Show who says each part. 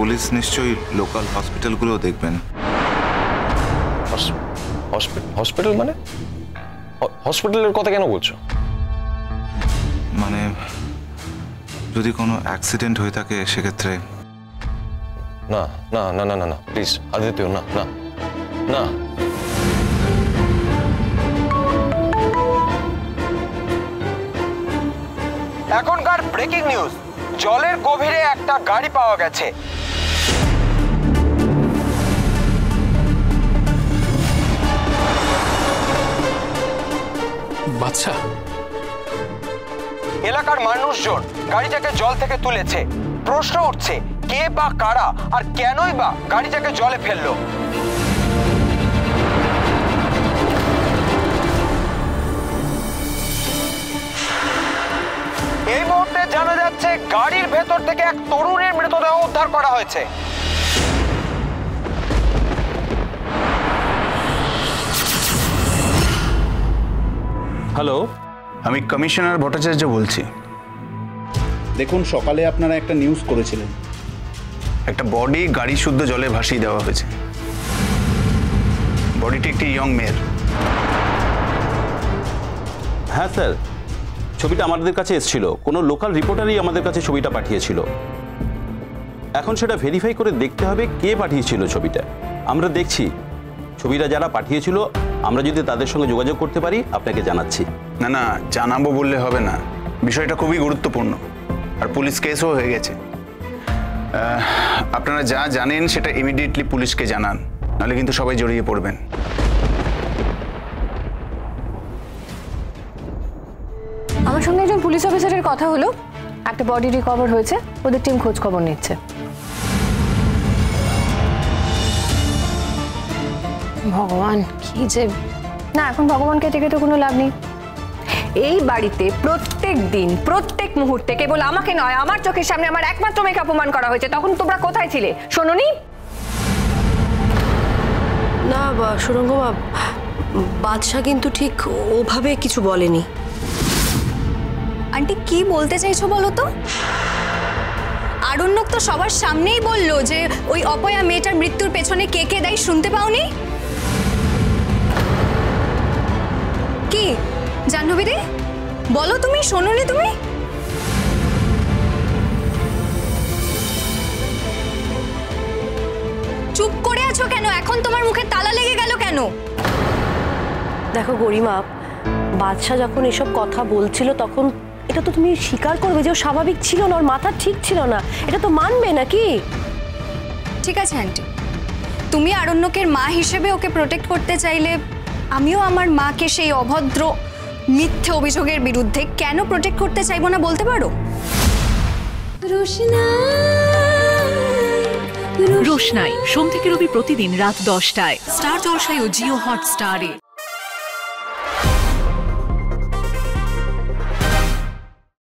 Speaker 1: Police নিশ্চয়ই local হসপিটালগুলো দেখবেন।
Speaker 2: হসপিটাল মানে? হসপিটালের কথা কেন বলছো?
Speaker 1: মানে যদি কোনো অ্যাক্সিডেন্ট হয়ে থাকে সেক্ষেত্রে।
Speaker 2: না না না না না না প্লিজ আদিত্য, না না না।
Speaker 3: এখনকার ব্রেকিং নিউজ, জলের গভীরে একটা গাড়ি পাওয়া গেছে।
Speaker 4: বাচ্চা।
Speaker 3: এলাকার মানুষজন গাড়িটাকে জল থেকে তুলেছে। প্রশ্ন উঠছে কে বা কারা আর কেনই বা গাড়িটাকে জলে ফেললো। এই মুহূর্তে জানা যাচ্ছে গাড়ির ভেতর থেকে এক তরুণের মৃতদেহ উদ্ধার করা হয়েছে।
Speaker 5: হ্যালো,
Speaker 6: আমি কমিশনার ভট্টাচার্য বলছি।
Speaker 7: দেখুন, সকালে আপনারা একটা নিউজ করেছিলেন,
Speaker 6: একটা বডি গাড়ি শুদ্ধ জলে ভাসিয়ে দেওয়া হয়েছে। বডিটি একটি ইয়ং মেয়ের।
Speaker 5: হ্যাঁ স্যার, ছবিটা আমাদের কাছে এসেছিল, কোনো লোকাল রিপোর্টারই আমাদের কাছে ছবিটা পাঠিয়েছিল। এখন সেটা ভেরিফাই করে দেখতে হবে কে পাঠিয়েছিল ছবিটা। আমরা দেখছি ছবিটা যারা পাঠিয়েছিল, আমরা যদি তাদের সঙ্গে যোগাযোগ করতে পারি আপনাকে জানাচ্ছি।
Speaker 6: না না, জানাবো বললে হবে না, বিষয়টা খুবই গুরুত্বপূর্ণ আর পুলিশ কেসও হয়ে গেছে। আপনারা যা জানেন সেটা ইমিডিয়েটলি পুলিশকে জানান, নাহলে কিন্তু সবাই জড়িয়ে পড়বেন।
Speaker 8: আমার সঙ্গে একজন পুলিশ অফিসারের কথা হলো, একটা বডি রিকভার হয়েছে, ওদের টিম খোঁজ খবর নিচ্ছে। ভগবান কি যে না, এখন ভগবানকে ডেকে তো কোনো লাভ নেই। এই বাড়িতে প্রত্যেক দিন প্রত্যেক মুহূর্তে কেবল আমাকে নয়, আমার চোখের সামনে আমার একমাত্র মেয়েকে অপমান করা হয়েছে। তখন তোমরা কোথায় ছিলে, শোনোনি?
Speaker 9: না সুরঙ্গ, বাদশা কিন্তু ঠিক ওভাবে কিছু বলেনি।
Speaker 10: আন্টি কি বলতে চাইছো বলো তো? আরণ্যক তো সবার সামনেই বললো যে ওই অপয়া মেয়েটার মৃত্যুর পেছনে কে কে দায়ী, শুনতে পাওনি? কি জাহ্নবী দি, বলো তুমি, শোনোনি তুমি? চুপ করে আছো কেন? এখন তোমার মুখে তালা লেগে গেল কেন?
Speaker 9: দেখো গরিমা, বাদশা যখন এসব কথা বলছিল তখন এটা তো তুমি স্বীকার করবে যে ও স্বাভাবিক ছিল না, ওর মাথা ঠিক ছিল না, এটা তো মানবে নাকি?
Speaker 10: ঠিক আছে আন্টি, তুমি আরণ্যকের মা হিসেবে ওকে প্রোটেক্ট করতে চাইলে আমিও আমার মাকে সেই অভদ্র মিথ্যে অভিযোগের বিরুদ্ধে কেন প্রোটেক্ট করতে চাইবো না বলতে পারো?
Speaker 11: রোশনাই সোম থেকে রবি প্রতিদিন রাত 10টায় স্টার জলসায় ও জিও হটস্টারে।